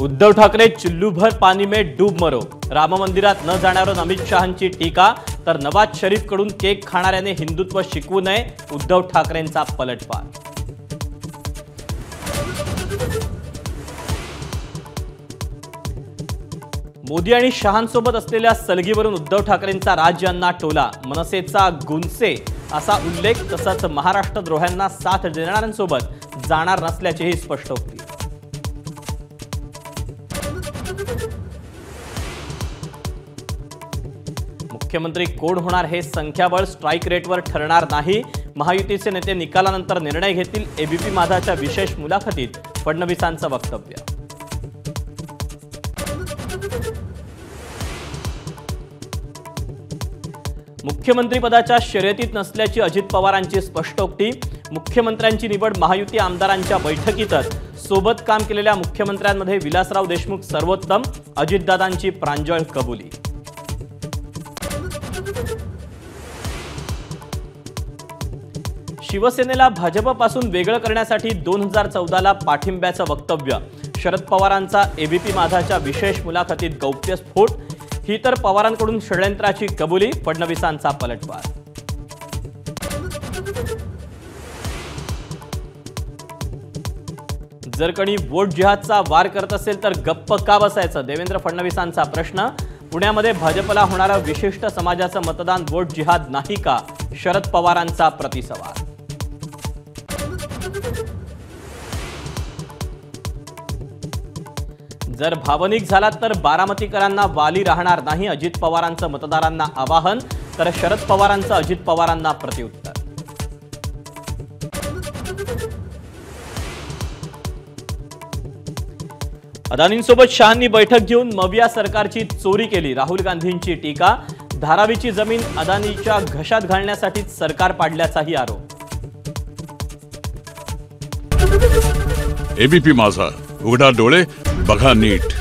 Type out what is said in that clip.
उद्धव ठाकरे चुल्लूभर पानी में डूब मरो। राम मंदिरात न जाणाऱ्यावर अमित शहांची टीका, तर नवाज शरीफ कडून केक खाणाऱ्याने हिंदुत्व शिकवू नये, उद्धव ठाकरेंचा पलटवार। मोदी आणि शहांसोबत असलेल्या सलगीवरून उद्धव ठाकरेंचा राज यांना टोला। मनसेचा गुंसे असा उल्लेख, तसंच महाराष्ट्र द्रोह्यांना साथ देणाऱ्यांसोबत जाणार नसल्याचेही स्पष्टोक्ती। मुख्यमंत्री कोण होणार हे संख्याबळ स्ट्राइक रेटवर ठरणार नाही। महायुतीचे नेते निकालानंतर निर्णय घेतील। एबीपी माझाच्या विशेष मुलाखतीत फडणवीसांचं वक्तव्य। मुख्यमंत्री पदाच्या शर्यतीत नसल्याची अजित पवारांची स्पष्टोक्ती। मुख्यमंत्र्यांची निवड महायुती आमदारांच्या बैठकीतच। सोबत काम केलेल्या मुख्यमंत्र्यांमध्ये विलासराव देशमुख सर्वोत्तम, अजितदादांची प्रांजळ कबुली। शिवसेनेला भाजपपासून वेगळं करण्यासाठी 2014ला पाठिंब्याचं वक्तव्य। शरद पवारांचा एबीपी माझाच्या विशेष मुलाखतीत गौप्यस्फोट। ही तर पवारांकडून षडयंत्राची कबुली, फडणवीसांचा पलटवार। जर कोणी वोट जिहादचा वार करत असेल तर गप्प का बसायचं, देवेंद्र फडणवीसांचा प्रश्न। पुण्यामध्ये भाजपला होणारं विशिष्ट समाजाचं मतदान वोट जिहाद नाही का, शरद पवारांचा प्रतिसवाल। जर भावनिक झालात तर बारामतीकरांना वाली राहणार नाही, अजित पवारांचं मतदारांना आवाहन। तर शरद पवारांचं अजित पवारांना प्रत्युत्तर। अदानींसोबत शहांनी बैठक घेऊन मविया सरकारची चोरी केली, राहुल गांधींची टीका। धारावीची जमीन अदानीच्या घशात घालण्यासाठी सरकार पाडल्याचाही आरोप। एबीपी माझा, उघडा डोळे बघा नीट।